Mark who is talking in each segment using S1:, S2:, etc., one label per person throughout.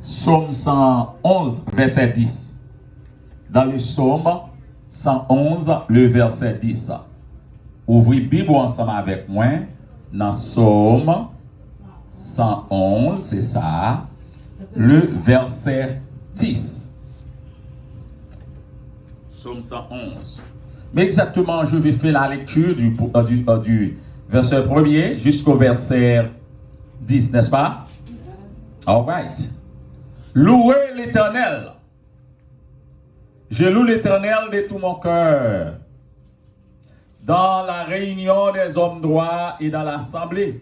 S1: Psaume 111, verset 10. Dans le psaume 111, le verset 10. Ouvrez Bible ensemble avec moi. Dans Psaume 111, c'est ça. Le verset 10. Psaume 111. Mais exactement, je vais faire la lecture du verset 1er jusqu'au verset 10, n'est-ce pas? All right. Louez l'Éternel. Je loue l'Éternel de tout mon cœur. Dans la réunion des hommes droits et dans l'assemblée,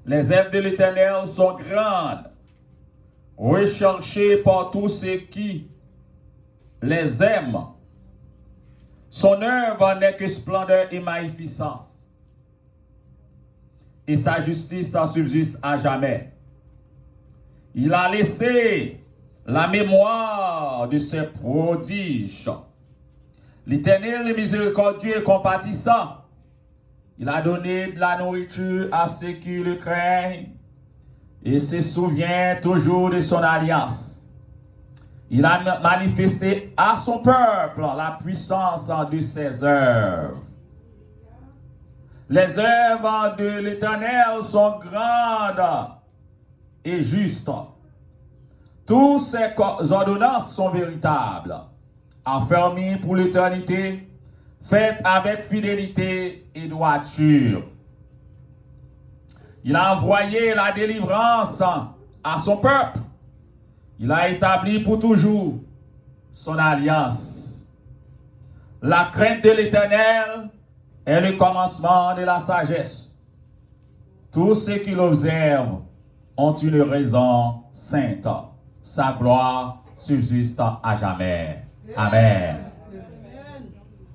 S1: les œuvres de l'Éternel sont grandes, recherchées par tous ceux qui les aiment. Son œuvre n'est que splendeur et magnificence, et sa justice subsiste à jamais. Il a laissé la mémoire de ses prodiges. L'Éternel est miséricordieux et compatissant. Il a donné de la nourriture à ceux qui le craignent et se souvient toujours de son alliance. Il a manifesté à son peuple la puissance de ses œuvres. Les œuvres de l'Éternel sont grandes et justes. Toutes ses ordonnances sont véritables, affermies pour l'éternité, faites avec fidélité et droiture. Il a envoyé la délivrance à son peuple. Il a établi pour toujours son alliance. La crainte de l'Éternel est le commencement de la sagesse. Tous ceux qui l'observent ont une raison sainte. Sa gloire subsiste à jamais. Amen.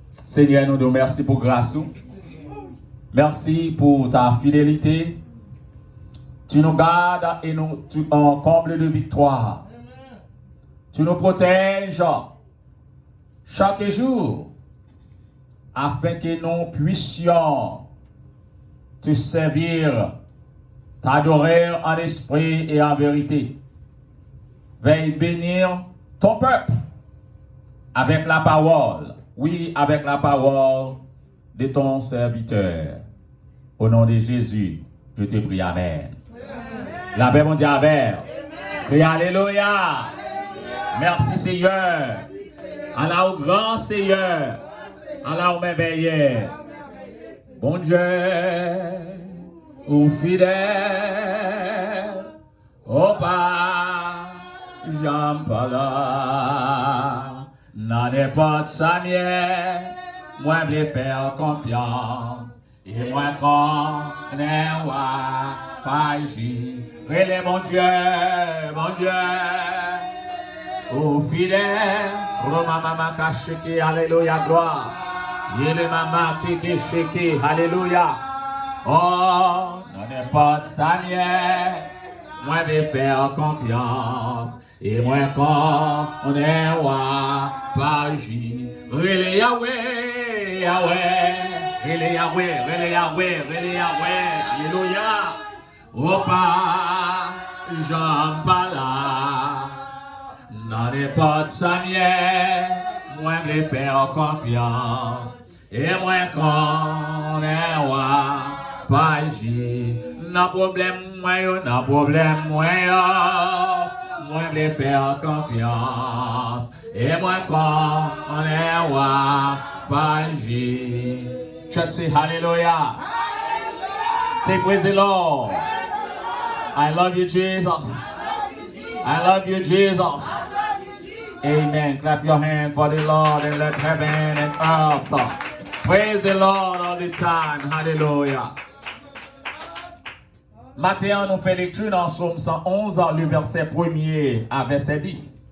S1: Seigneur, nous te remercions pour grâce. Merci pour ta fidélité. Tu nous gardes et tu en combles de victoire. Tu nous protèges chaque jour afin que nous puissions te servir, t'adorer en esprit et en vérité. Veuille bénir ton peuple avec la parole. Oui, avec la parole de ton serviteur. Au nom de Jésus, je te prie. Amen. La paix mondiale. Amen. Crie Alléluia. Alléluia. Merci Seigneur. Allah au grand Seigneur. Allah au merveilleux. Bon Dieu, au fidèle, au pas, j'en parle. N'en est pas de sa mienne, moi je vais faire confiance. Et moi quand n'est pas j'y. Relais mon Dieu, au fidèle, Roma mama kacheke, alléluia, gloire. Yele mama keke cheke, alléluia. Oh, n'en est pas de sa mienne, moi je vais faire confiance. Et moi quand on est roi, pas j'y. Relais Yahweh, Yahweh. Rele Yahweh, Rele Yahweh, Rele Yahweh, Alléluia. Opa, Jean Pala, n'en est pas de sa mienne, moi je vais faire confiance. Et moi quand on est roi, pas j'y. N'a problème, moi n'a problème, moi je vais faire confiance. Et moi quand on est roi, pas j'y. Church, say hallelujah. Say praise the Lord. I love you, Jesus. I love you, Jesus. Amen. Clap your hand for the Lord and let heaven and earth praise the Lord all the time. Hallelujah. Matin, nous fait lecture dans Psaume 111, le verset 1er à verset 10.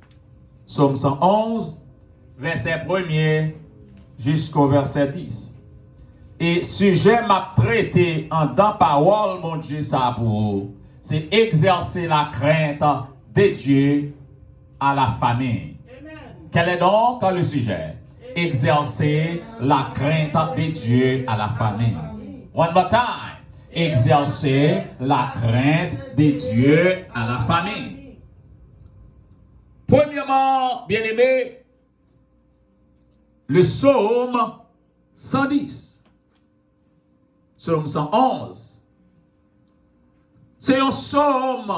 S1: Psaume 111, verset 1er jusqu'au verset 10. Et sujet m'a traité en dans parole, mon Dieu, ça pour vous, c'est exercer la crainte de Dieu à la famille. Amen. Quel est donc le sujet? Exercer la crainte de Dieu à la famille. One more time. Exercer la crainte de Dieu à la famille. Premièrement, bien-aimé, le psaume 110, psaume 111, c'est un psaume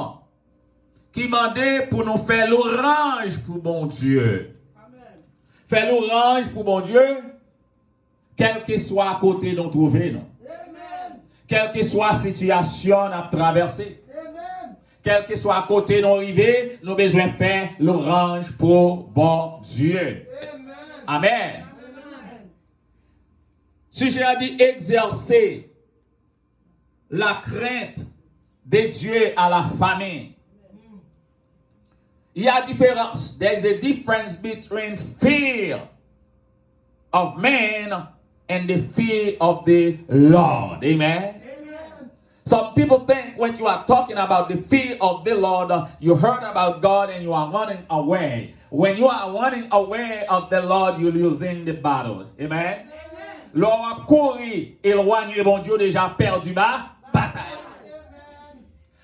S1: qui demandait pour nous faire l'orange pour mon Dieu. Amen. Faire l'orange pour mon Dieu, quel que soit à côté nous trouver, non? Amen. Quelle que soit la situation à traverser, amen. Quel que soit à côté nous arriver, nous avons besoin de faire l'orange pour bon Dieu. Amen. Amen. Si j'ai dit exercer la crainte de Dieu à la famille, il y a différence. There's a difference between fear of man and the fear of the Lord. Amen. Amen. Some people think when you are talking about the fear of the Lord, you heard about God and you are running away. When you are running away of the Lord, you're losing the battle. Amen. L'on a couru, éloigné, bon Dieu, déjà perdu ma bataille.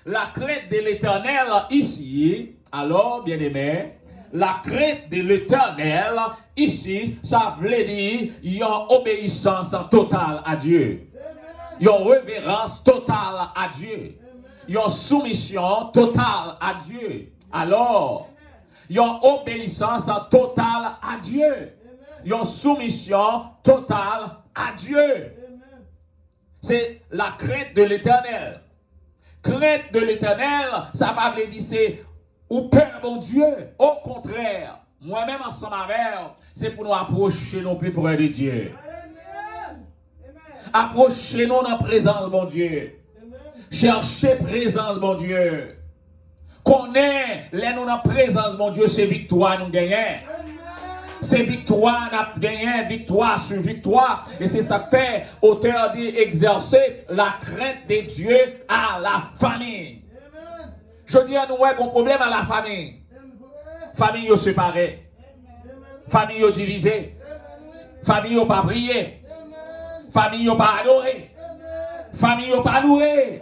S1: La crainte de l'Éternel ici, alors, bien-aimé, la crainte de l'Éternel ici, ça veut dire une obéissance totale à Dieu. Une révérence totale à Dieu. Une soumission totale à Dieu. Alors, une obéissance totale à Dieu. Une soumission totale à Dieu. C'est la crainte de l'Éternel. Crainte de l'Éternel, ça va veut dire c'est ou peur mon Dieu. Au contraire, moi-même ensemble avec, c'est pour nous approcher nos plus près de Dieu. Approchez-nous dans la présence, mon Dieu. Cherchez présence, mon Dieu. Connais, les nous dans la présence, mon Dieu, c'est victoire nous gagnons. C'est victoire, nous gagnons, victoire sur victoire. Et c'est ça que fait, auteur dit exercer la crainte de Dieu à la famille. Je dis à nous, ouais, bon problème à la famille. Famille yo séparée. Famille yo divisée. Famille yo pas prié. Famille yo pas adoré. Famille yo pas loué.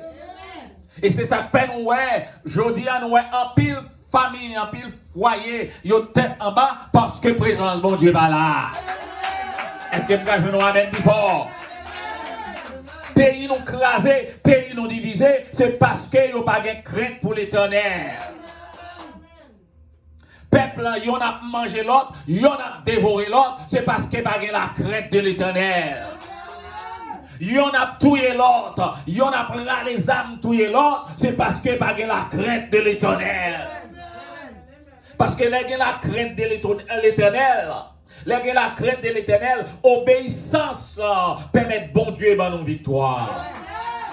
S1: Et c'est ça que fait nous, ouais, je dis à nous, ouais, en pile famille, en pile foyer, yo tête en bas parce que présence mon Dieu va là. Est-ce que vous nous amène plus fort? Pays nous crasé, pays nous divisé, c'est parce que yo pas de crainte pour l'Éternel. Peuple, yon a mangé l'autre, yon a dévoré l'autre, c'est parce que pas de la crainte de l'Éternel. Yon a tué l'autre, yon a pris les âmes tué l'autre, c'est parce que pas de la crainte de l'Éternel. Parce que la crainte de l'Éternel, la crainte de l'Éternel, obéissance permet bon Dieu dans nos victoires.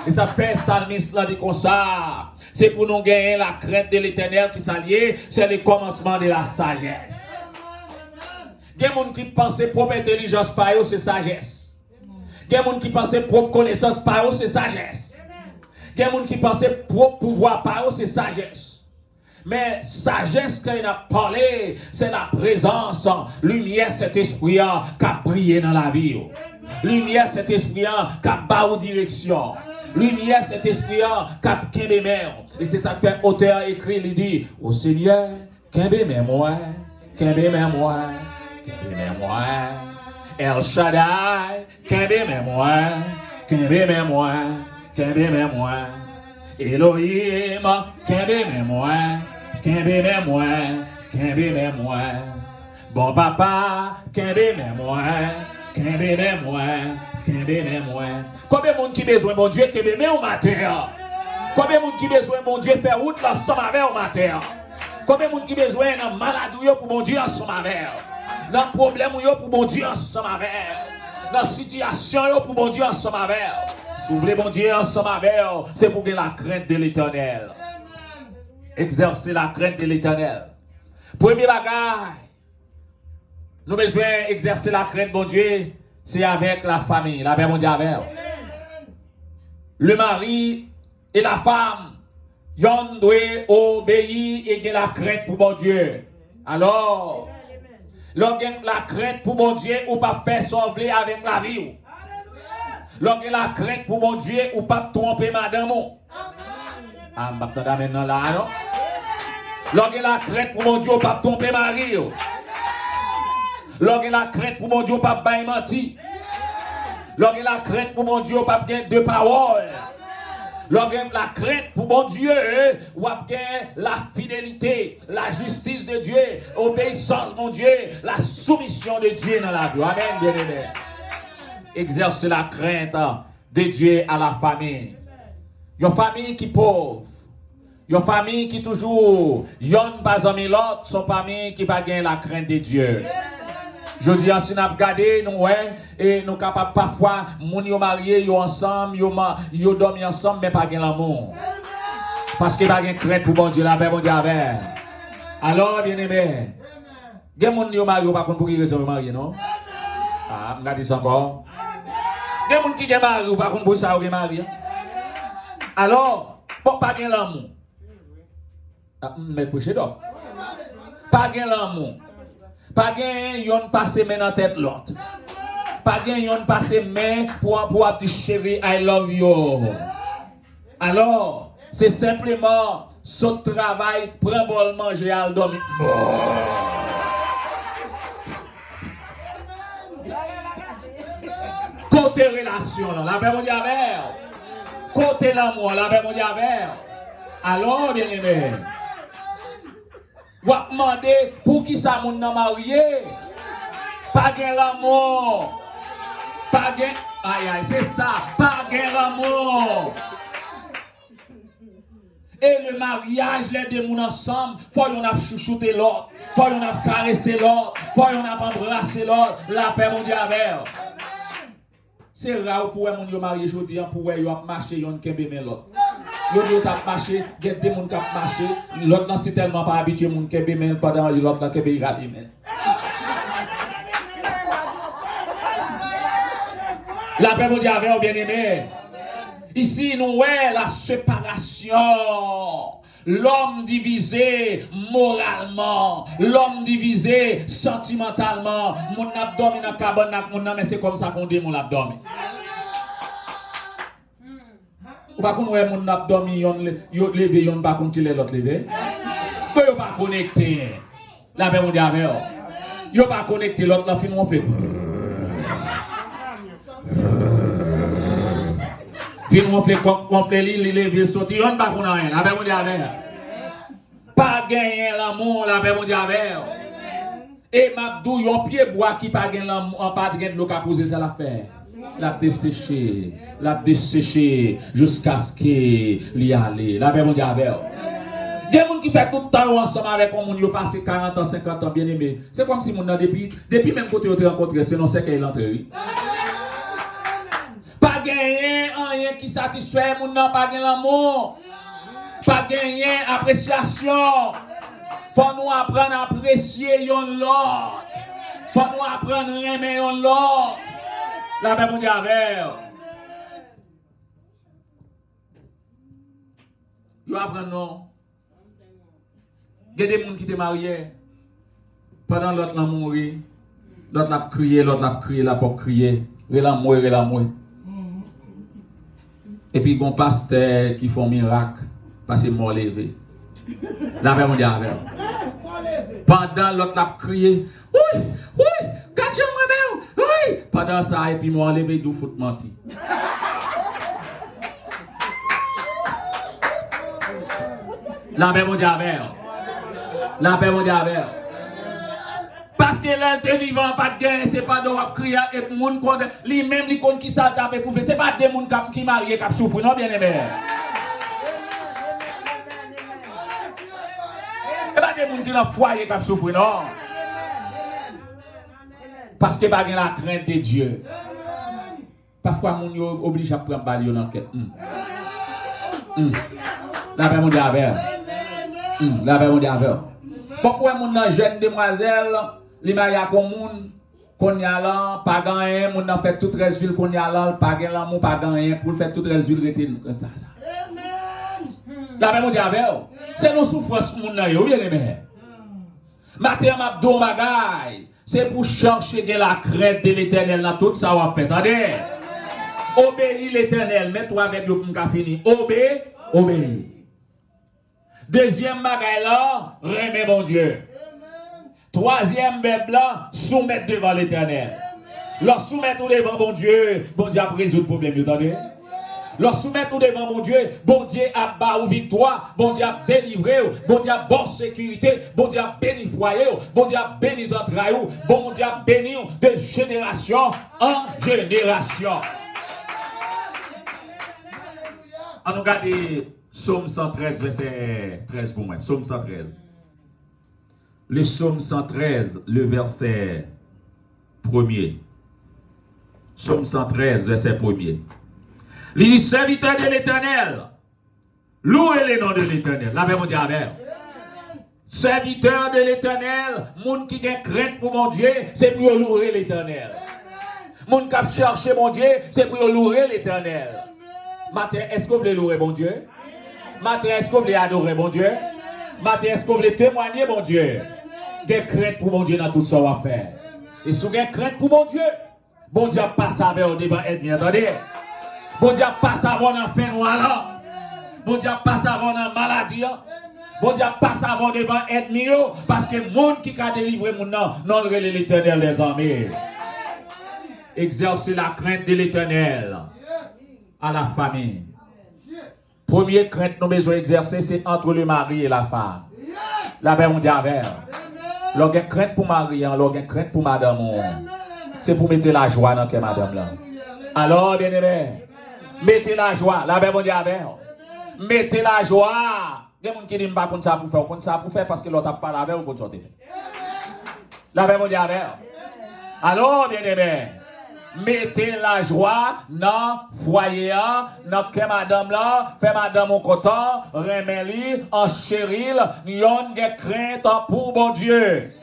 S1: Et ça fait psalmiste là dit comme ça. C'est pour nous gagner la crainte de l'Éternel qui s'allie, c'est le commencement de la sagesse. Il y a des gens qui pensent propre intelligence par eux, c'est sagesse. Il y a des gens qui pensent propre connaissance par eux, c'est sagesse. Il y a des gens qui pensent propre pouvoir par eux, c'est sagesse. Mais sagesse qu'il a parlé, c'est la présence, lumière, cet esprit qui a brillé dans la vie. Lumière, cet esprit qui a barré direction. Lumière, cet esprit qui a kembe mer. Et c'est ça que l'auteur écrit, il dit, ô Seigneur, kembe mer moi, kembe mer moi, kembe mer moi. El Shaddai, kembe mer moi, kembe mer moi, kembe mer moi. Elohim, kembe mer moi. Kembe mémoire, kembe mémoire. Bon papa, kembe mémoire, kembe mémoire, kembe mémoire. Combien de monde qui besoin bon Dieu kembe mémoire au matin? Combien de monde qui besoin bon Dieu faire route l'ensemble avec au matin? Combien de monde qui besoin dans maladie pour bon Dieu ensemble avec? Dans problème pour bon Dieu ensemble avec? Dans situation pour bon Dieu ensemble avec? Si vous voulez bon Dieu ensemble avec, c'est pour que la crainte de l'Éternel. Exercer la crainte de l'Éternel. Premier bagage, nous besoin exercer la crainte, bon Dieu, c'est avec la famille, la paix mondiale avec. Le mari et la femme, yon doit obéir et get la crainte pour bon Dieu. Alors, lorsqu'on la crainte pour bon Dieu, ou pas faire sauver avec la vie. Lorsqu'on la crainte pour bon Dieu, ou pas tromper madame. Ah, maintenant là, non? Lorsque la crainte pour mon Dieu, pas tromper Marie. Lorsque la crainte pour mon Dieu, pas bailler menti. Lorsque la crainte pour mon Dieu, pas bien de parole. Lorsque la crainte pour mon Dieu, ou bien la fidélité, la justice de Dieu, obéissance mon Dieu, la soumission de Dieu dans la vie. Amen, bien-aimé. Exerce la crainte de Dieu à la famille. Une famille qui est pauvre. Une famille qui toujours, yon pas amis l'autre, son famille qui pas gagner la crainte de Dieu. Je dis, si nous regardons, nous, ouais, et nous capables parfois, moun yo marié, yo ensemble, yo dormi ensemble, mais pas gagner l'amour. Parce que pas gagner crainte pour bon Dieu, la paix, bon Dieu, avec. Alors, bien aimé, gen moun yo marié, par contre, pour qui raison yo marié, non? Ah, m'ga dit ça encore. Gen moun qui gen marié, par contre, pour ça yo marié. Alors, bon, pas gagner l'amour. Mais pour chez donc. Pas gagner l'amour. Pas gagner yon passer main dans tête l'autre. Pas gagner yon passer main pour dire chérie I love you. Alors, c'est simplement son travail, prend bol manger à dormir. Côté relation là, la paix mon Dieu avec. Côté l'amour, la paix mon Dieu avec. Alors, bien aimé. Ou a demandé pour qui ça moun nan marié. Pas gen l'amour. Pas gen aïe c'est ça, pas gen l'amour. Et le mariage les deux moun ensemble, faut yon a chouchouter l'autre, faut yon a caresser l'autre, faut yon a embrasser l'autre, la paix mon Dieu avec. C'est rare pour moun yo marié jodi an pour yo a marcher yon kembe men l'autre. Yo dit t'a marché, get des moun qui marché, l'autre non c'est tellement pas habitué moun qui bé men pendant l'autre là qui bé rabi men. La paix mon Dieu avec bien aimé. Ici nous ouais la séparation. L'homme divisé moralement, l'homme divisé sentimentalement, mon abdomen dans cabane nak mon mais c'est comme ça qu'on dit mon abdomen. Ou pas qu'on ouais mon abdomen yon levé yon pas qu'on qui l'autre levé. Yo pas connecté. La paix mon Dieu avec yo pas connecté l'autre là fin on fait. Fin on fait li levé sorti yon pas qu'on rien. La paix mon Dieu avec. Pas gagner l'amour la paix mon Dieu avec. Et m'abdou yon pied bois qui pas gagner l'amour pas gagner l'eau qu'a poser ça l'affaire. L'a desséché jusqu'à ce qu'il y aille. La paix mon Dieu avec. Des gens qui fait tout le temps ensemble avec un monde, ils passent 40 ans, 50 ans, bien aimé. C'est comme si mon depuis même côté où tu rencontres, c'est non c'est qu'il entre. Pas gagner rien qui satisfait mon non, pas gagner l'amour. Pas gagner appréciation. Faut nous apprendre à apprécier l'autre. Faut nous apprendre à aimer l'autre. La paix mon Dieu avec. Vous apprenez non. Il y a des gens qui sont mariés. Pendant l'autre l'a mourir, l'autre l'a crié, l'a pas crié. L'amour. Et puis il y a un pasteur qui font miracle parce que mort levé. La paix mon Dieu avec. Pendant l'autre l'a crié, oui, quand je me oui. Pendant ça, et puis moi levé du foot menti. La paix mon Dieu avec. La paix mon Dieu avec. Parce que l'être vivant, pas de gain, c'est pas de crier et moun konde, li même li konde qui ça tape pour faire, c'est pas des moun qui marié qui souffre, non bien aimé. Et pas des moun qui dans foyer qui souffre, non. Parce que pas la crainte de Dieu. Parfois moun yo oblige à prendre balle dans tête. La paix mon Dieu avec. La paix mon Dieu avec. Pourquoi moun nan jeune demoiselle, li marié comme moun qu'on y a là, pas gagné, moun nan fait toute reste ville qu'on y a là, pas gagné l'amour, pas gagné pour faire toute reste ville rete ça. La paix mon Dieu avec. C'est nos souffrances moun nan yo bien aimé. Matin m'a don bagay, c'est pour chercher la crainte de l'Éternel dans tout ça on fait. Attendez. Obéis l'Éternel, mets-toi avec yo pour m'ka fini. Obéis. Deuxième bagaille là, remet bon Dieu. Troisième bête là, soumettre devant l'Éternel. Leur soumettre devant bon Dieu a résoudre le problème, vous entendez? Leur soumettre devant mon Dieu, bon Dieu a bas ou victoire, bon Dieu a délivré, bon Dieu a bonne sécurité, bon Dieu a béni foyer, bon Dieu a béni entrailles, bon Dieu a béni de génération en génération. On nous regarde Psaume 113, verset 13 pour moi. Psaume 113. Le Psaume 113, le verset 1er. Psaume 113, verset 1er. Les serviteurs de l'Éternel, louez le nom de l'Éternel. La paix, mon Dieu, avec. Serviteurs de l'Éternel, moun qui a crainte pour mon Dieu, c'est pour louer l'Éternel. Moun qui a cherché mon Dieu, c'est pour louer l'Éternel. Matin, est-ce que vous voulez louer mon Dieu? Matin, est-ce que vous voulez adorer mon Dieu? Matin, est-ce que vous voulez témoigner mon Dieu? Des crainte pour mon Dieu dans tout ça à faire. Et si vous avez crainte pour mon Dieu passe avec vous devant ennemi, attendez. Bon Dieu passe avant dans fin noir là. Bon Dieu passe avant dans maladie. Bon Dieu passe avant devant ennemi parce que monde qui a délivré mon nom, non le l'Éternel les amis. Exercer la crainte de l'Éternel à la famille. Première crainte nous besoin exercer c'est entre le mari et la femme. La paix mon Dieu avec. Lorsqu'on crainte pour mari, lorsqu'on crainte pour madame, c'est pour mettre la joie dans que madame là. Alors bien aimé. Mettez la joie, la paix mon Dieu avec. Mettez la joie. Il y a des gens qui disent pas qu'on ça pour faire, qu'on ça pour faire parce que l'autre a parlé avec ou qu'on sorte. La paix mon Dieu avec. Alors bien aimé, mettez la joie dans foyer, dans que madame là, fait madame au content, remet-li, en chéril, yon des craintes pour bon Dieu.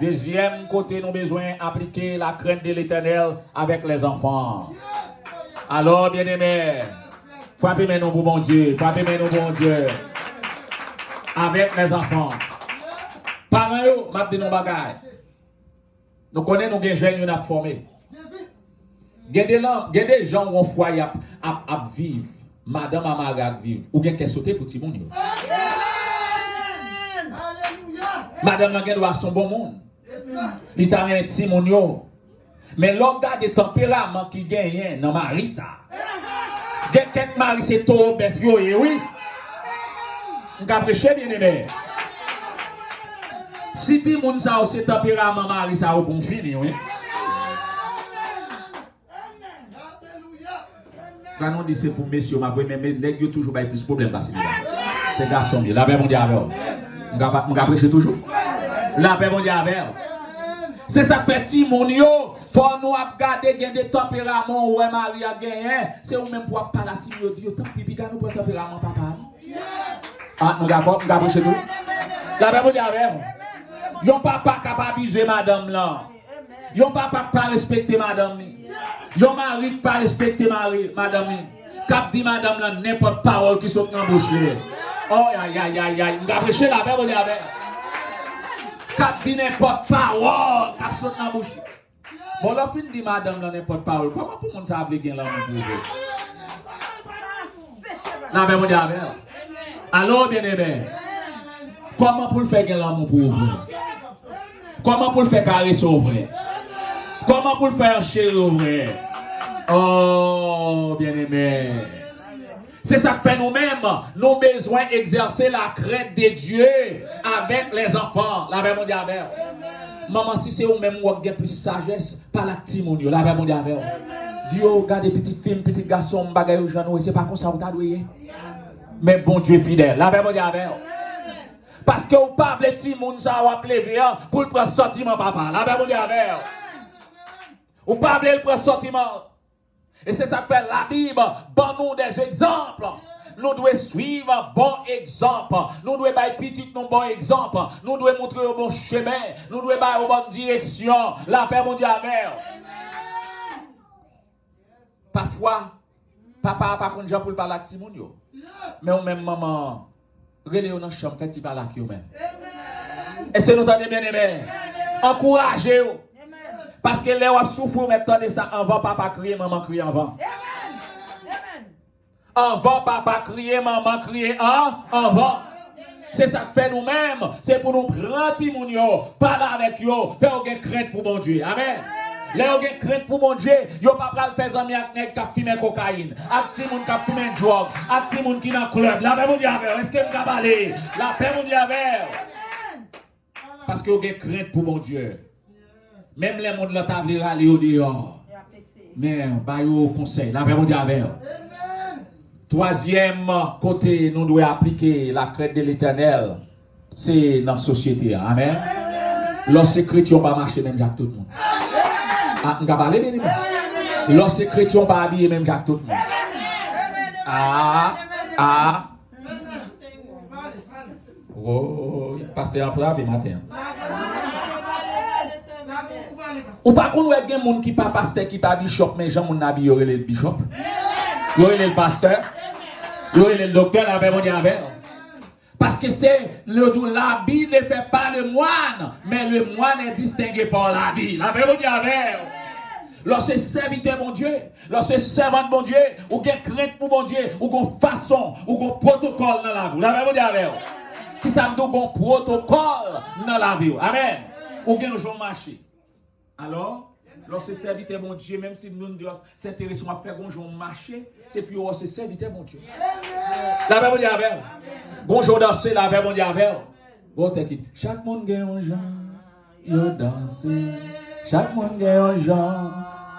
S1: Deuxième côté, nous avons besoin d'appliquer la crainte de l'Éternel avec les enfants. Alors, bien-aimés, frappez nous pour bon Dieu, frappez nous pour bon Dieu. Avec les enfants. Parents, je vais vous dire nous connaissons des jeunes qui ont formé. Il y a des gens qui ont foyer à vivre. Madame Amaga vivre. Ou bien qu'elle saute pour tout le monde. Madame Langue doit son bon monde. Il t'a un petit monde. Mais l'on garde des tempéraments qui gagnent dans mari ça. Quelques mari c'est trop bête oui. On va prêcher bien aimé. Si ti moun ça c'est tempérament mari ça au bon fini oui. Quand on dit c'est pour messieurs ma voix mais nèg yo toujours pas plus problème parce que c'est garçon bien. La paix mon Dieu avec. On va prêcher toujours. La paix mon Dieu avec. C'est ça fait ti moun yo, faut nous regarder gen des tempéraments ou mari a gagné, c'est ou même pour parler ti yo dit tant pipi ka nous prend tempérament papa. Ah nous d'accord, nous prêcher tout. La paix mon Dieu avec. Yon papa capable abuser madame là. Yon papa pas respecter madame ni. Yon mari pas respecter madame ni. Cap dit madame là n'importe parole qui saute dans bouche li. Oh aïe aïe aïe aïe, nous prêcher la paix mon Dieu avec. Cap dit n'importe parole, cap saute dans bouche. Bon la fin dit madame là n'importe parole. Comment pour monde ça veut gain là mon Dieu. La paix mon Dieu avec. Alors bien aimé. Comment pour le faire gain l'amour pour vous? Comment pour le faire caresser au vrai? Comment pour le faire chérir au vrai? Oh, bien aimé. C'est ça que fait nous-mêmes. Nous avons besoin d'exercer la crainte de Dieu avec les enfants. La paix mon Dieu avec. Maman, si c'est vous-même qui avez plus sagesse, par la timonio. La paix mon Dieu avec. Dieu regarde des petites filles, petits garçons, bagaille aux gens, c'est pas comme ça vous t'adouez. Mais bon Dieu fidèle. La paix mon Dieu avec. Parce que vous parlez de petit monde, ça va lever pour le prendre sortiment, papa. La paix mon Dieu avec. Vous parlez le prendre sortiment. Et c'est ça que fait la Bible. Donne-nous des exemples. Nous devons suivre un bon exemple. Nous devons faire petit un bon exemple. Nous devons montrer au bon chemin. Nous devons faire une bonne direction. La paix mon Dieu avec. Parfois, papa n'a pas de gens pour le parler avec Timonio. Mais ou même maman. Relez dans la chambre, faites-y par la qui même. Et c'est nous t'en bien aimé. Encouragez-vous. Parce que les wap souffrent maintenant de ça. Avant papa crier, maman crier avant. Avant papa crier, maman crier avant. C'est ça que fait nous-mêmes. C'est pour nous prendre Timounio, parler avec eux, faire une crainte pour mon Dieu. Amen. Les gens qui craignent pour mon Dieu, ils ne peuvent pas faire amis avec les gens qui fument cocaïne, avec les gens qui fument drogue, avec les gens qui sont dans le club. La paix, mon Dieu, est-ce que vous avez la paix, mon Dieu, parce que vous avez crainte pour mon Dieu. Même les gens de la table, ils aller au dehors. Mais, bah, yo conseil, la paix, mon Dieu, troisième côté, nous devons appliquer la crainte de l'Éternel, c'est dans la société. Amen. Lorsque chrétiens ne marcher même avec tout le monde. Ah, on va parler bien, bien. Lorsque chrétiens pas habillé même avec tout le monde. Oh, passer un peu avec matin. Ou pas qu'on voit des gens qui pas pasteur, qui pas bishop, mais gens mon habillé le bishop. Yo le pasteur. Yo le docteur, la paix mon Dieu avec. Parce que c'est l'habit ne fait pas le moine, mais le moine est distingué par l'habit. La paix mon Dieu avec. Lorsque serviteur mon Dieu, lorsque servant mon Dieu, ou bien crainte pour mon Dieu, ou qu'on façon, ou qu'on protocole dans la vie. La paix mon Dieu avec. Qui ça me dit qu'on protocole dans la vie. Amen. Ou bien un jour marché. Alors, lorsque serviteur mon Dieu, même si nous s'intéressons à faire un jour marché, c'est puis lorsque serviteur mon Dieu. La paix mon Dieu avec. Bonjour danser, la paix mon Dieu avec. Bon t'inquiète. Chaque monde gagne un genre, yo danser. Chaque monde gagne un genre,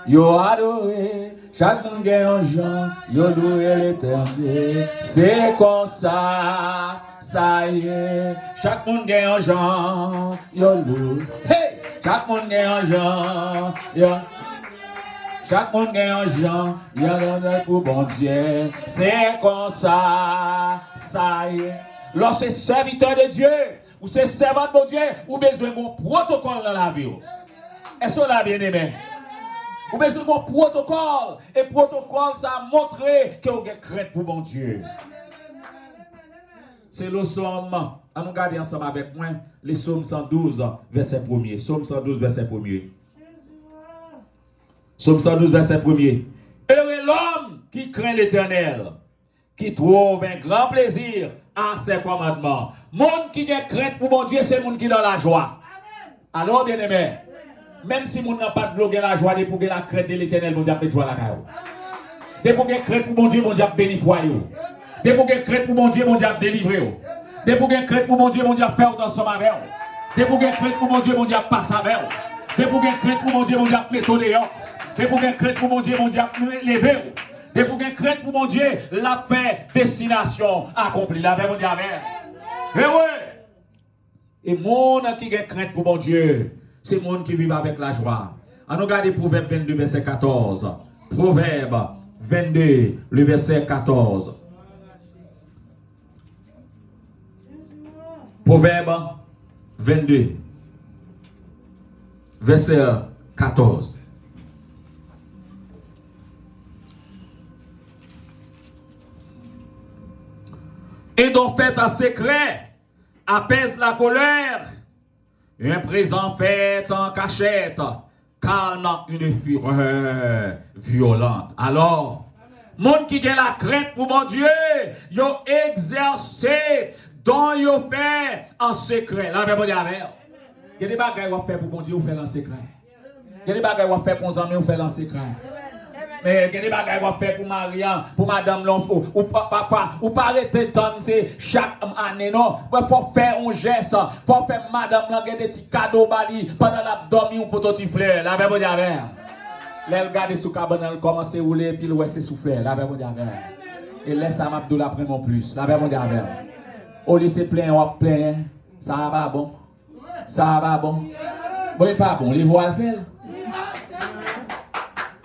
S1: yo adoré. Chaque monde gagne un genre, yo loué l'Éternel. C'est comme ça, ça y est. Chaque monde gagne un genre, yo loué. Hey! Chaque monde gagne un genre, yo. Chaque monde gagne un genre, yo donne pour bon Dieu. C'est comme ça, ça y est. Lorsque serviteur de Dieu, ou c'est servant de Dieu, ou besoin d'un protocole dans la vie. Est-ce que là bien aimé? Ou besoin d'un protocole. Et protocole, ça a montré que vous avez crainte pour mon Dieu. C'est le psaume. À nous garder ensemble avec moi. Les psaumes 112, verset 1er. Psaume 112, verset 1er. Psaume 112, verset 1er. Heureux l'homme qui craint l'Éternel, qui trouve un grand plaisir à ses commandements. Monde qui a crainte pour mon Dieu, c'est monde qui est dans la joie. Alors, bien aimé, même si mon n'a pas de la joie, de pour la crainte de l'Éternel, mon Dieu a joie la caillou. De pour crainte pour mon Dieu, mon Dieu a bénéficié. De pour crainte pour mon Dieu, mon Dieu a délivré. De pour crainte pour mon Dieu, mon Dieu a fait ensemble avec. De pour crainte pour mon Dieu, mon Dieu a passé avec. De pour crainte pour mon Dieu, mon Dieu a méthodé. De pour crainte pour mon Dieu, mon Dieu a levé. De pour crainte pour mon Dieu, la fait destination accomplie. La paix, mon Dieu avec. Et ouais. Et mon qui a crainte pour mon Dieu, c'est le monde qui vit avec la joie. On regarde Proverbe 22, verset 14. Proverbe 22, le verset 14. Proverbe 22, verset 14. Et donc fait en secret, apaise la colère. Un présent fait en cachette, calme une fureur violente. Alors, monde qui a la crainte pour mon Dieu, yo exercé, dont yo fait en secret. La paix, mon Dieu, avec. Il y a des bagages qu'on fait pour mon Dieu, on fait en secret. Il y a des bagages qu'on fait pour nos amis, on fait en secret. Mais il y a des bagages qu'on fait pour Marianne, pour Madame L'Enfant, ou papa, ou pas arrêter de danser chaque année, non. Il faut faire un geste, il faut faire Madame L'Enfant des petits cadeaux bali pendant la dormir ou pour ton petit frère. La paix, mon Dieu, avec. Là, elle garde sous cabane, elle commence à rouler, puis elle s'est soufflé. La paix, mon Dieu, avec. Et laisse à Mabdou l'après mon plus. La paix, mon Dieu, avec. Au lieu de plein, on plein. Ça va pas bon. Ça va bon. Bon, pas bon. Les voix le fait.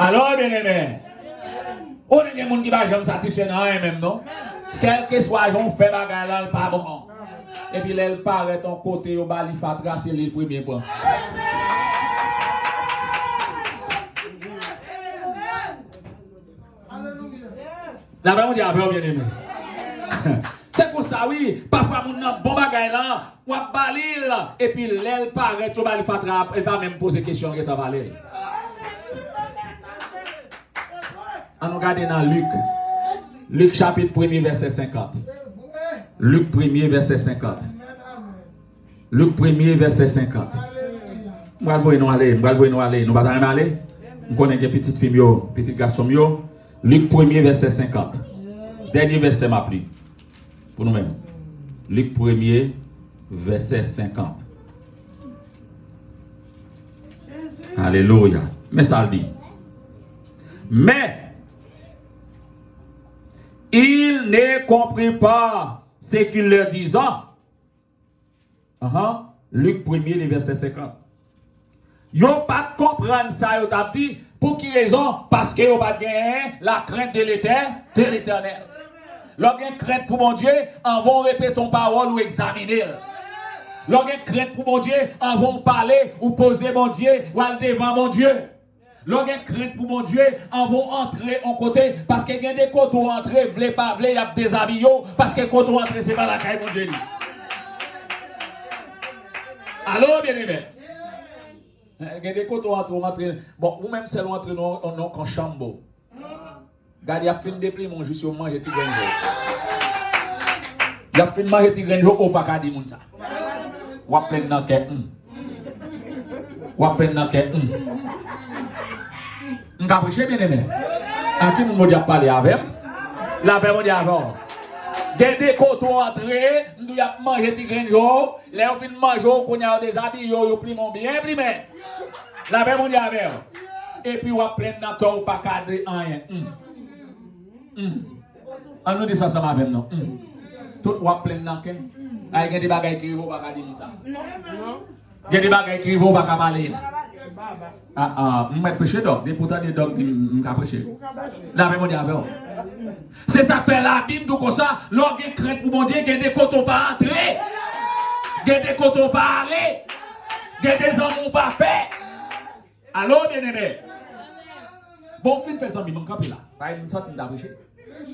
S1: Alors, bien aimé, on est des gens qui ne sont pas satisfaits dans rien même, non? Quel que soit, on fait bagarre là, pas bon. Et puis, elle paraît ton côté, au bas, il faut tracer le premier point. La paix, on dit, bien aimé. C'est comme ça, oui. Parfois, on a un bon bagage là, on a balil, et puis l'aile paraît, tu vas le faire, elle va même poser question que tu as balil. On regarde dans Luc chapitre 1er, verset 50. Luc 1er, verset 50. Luc 1er, verset 50. Nous allons aller. Nous allons aller. Nous allons aller. Nous connaissons des petites filles, petits garçons. Luc 1er, verset 50. Dernier verset m'a pris. Pour nous-mêmes. Luc 1er, verset 50. Alléluia. Mais ça le dit. Mais il ne comprit pas ce qu'il leur disait. Luc 1er, verset 50. Ils n'ont pas comprendre ça, ils ont dit. Pour qui raison? Parce qu'ils n'ont pas gagné la crainte de l'éternel. Lorsqu'il y a crainte pour mon Dieu, en vont répéter ton parole ou examiner. Lorsqu'il y a crainte pour mon Dieu, en vont parler ou poser mon Dieu ou aller devant mon Dieu. Lorsqu'il y a crainte pour mon Dieu, en vont entrer en côté parce qu'il y a des côtés où entrer, vle pas vle, il y a des habits parce que côté où entrer, c'est pas la caille mon Dieu. Allô, bien-aimé? Il y a des côtés où entrer. Bon, ou même c'est l'entrée non qu'en chambre. Gardez, il y a fait une déploiement juste au moment où j'étais grand. Il y a fait une manger tigre jour au pas qu'à dire ça. Ou à plein dans quai. Ou à plein dans quai. On va prêcher bien aimé. À qui nous dit parler avec? La paix mondiale avant. Gardez coton entré, nous y a manger tigre jour, là on fin manger qu'on a des habits yo plimon bien primé. La paix mondiale avec. Et puis ou à plein dans cœur ou pas qu'à dire rien. On nous dit ça ça avec nous. Tout ou à plein dans quai. Il y a des bagages qui vont pas qu'à dire ça. Il y a des bagages qui vont pas qu'à parler. Je prêcher donc, des pourtant des dogs qui m'ont prêché. La même on dit avec. C'est ça fait la Bible tout comme ça, l'orgue crainte pour mon Dieu, il y a des côtés pas entrer. Il y a des côtés pas aller. Il y a des hommes pas fait. Allô bien-aimé. Bon fin fait ça mi m'en là. Pas une sorte d'apprêcher.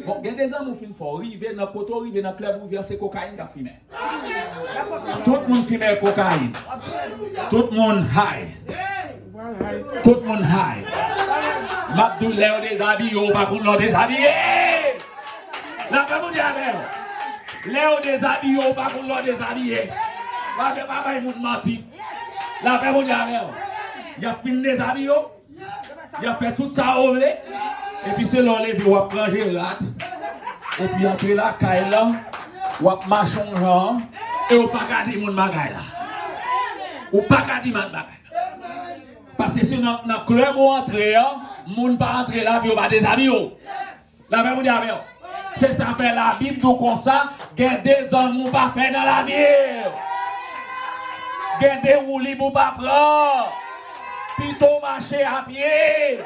S1: Bon, il y a des hommes qui font arriver dans côté, arriver dans club ouvert, c'est cocaïne qui fume. Tout le monde fume cocaïne. Tout le monde high. Tout le monde high. Mabdou Léo déshabillé, ou pas qu'on l'a déshabillé. La paix mondiale. Léo déshabillé, ou pas qu'on l'a déshabillé. Pas de monde menti. La paix mondiale. Il a fini déshabillé. Il a fait tout ça au lait. Et puis c'est là, il va prendre Gérard. Et puis entrer la caille là. Il va marcher en genre. Et il ne va pas garder mon bagage là. Il ne va pas garder mon bagage. Parce que si dans le club où entrer, moun ne pas entrer là, puis on va déshabiller. La même chose. C'est ça fait la Bible tout comme ça. Gardez des hommes ou pas faire dans la vie. Gardez ou libre ou pas prendre. Plutôt marcher à pied.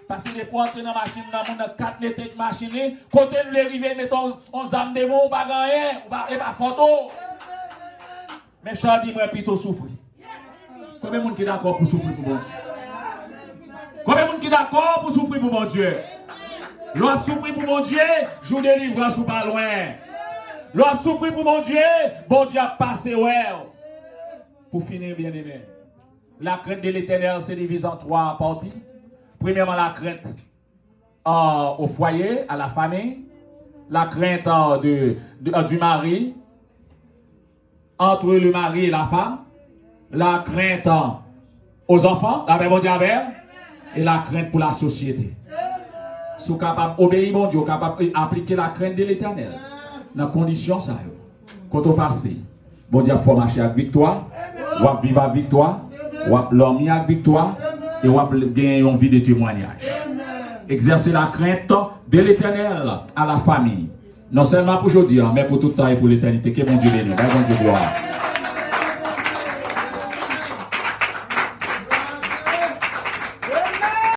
S1: Parce que pour entrer dans la machine, on a 4 mètres de machine. Quand on est arrivé, mettons, on s'en devant, on va gagner, on va pas photo. Mais Charles dit, moi, plutôt souffrir. Combien de monde qui est d'accord pour souffrir pour mon Dieu? Combien de monde qui est d'accord pour souffrir pour mon Dieu? L'homme souffrir pour mon Dieu, jour de délivrance ou pas loin. L'homme souffrir pour mon Dieu, bon Dieu a passé ouais. Pour finir, bien aimé. La crainte de l'Éternel se divise en 3 parties. Premièrement, la crainte au foyer, à la famille. La crainte du mari, entre le mari et la femme. La crainte aux enfants, la même diabète, et la crainte pour la société. Si vous êtes capable d'obéir, mon Dieu, capable d'appliquer la crainte de l'Éternel. Dans les conditions, ça, quand on passe, bon Dieu, il faut marcher avec victoire, ou vivre avec victoire, ou l'homme avec victoire, et ou gagner une vie de témoignage. Exercer la crainte de l'Éternel à la famille. Non seulement pour aujourd'hui, mais pour tout le temps et pour l'éternité. Que mon Dieu bénisse. Bon Dieu gloire.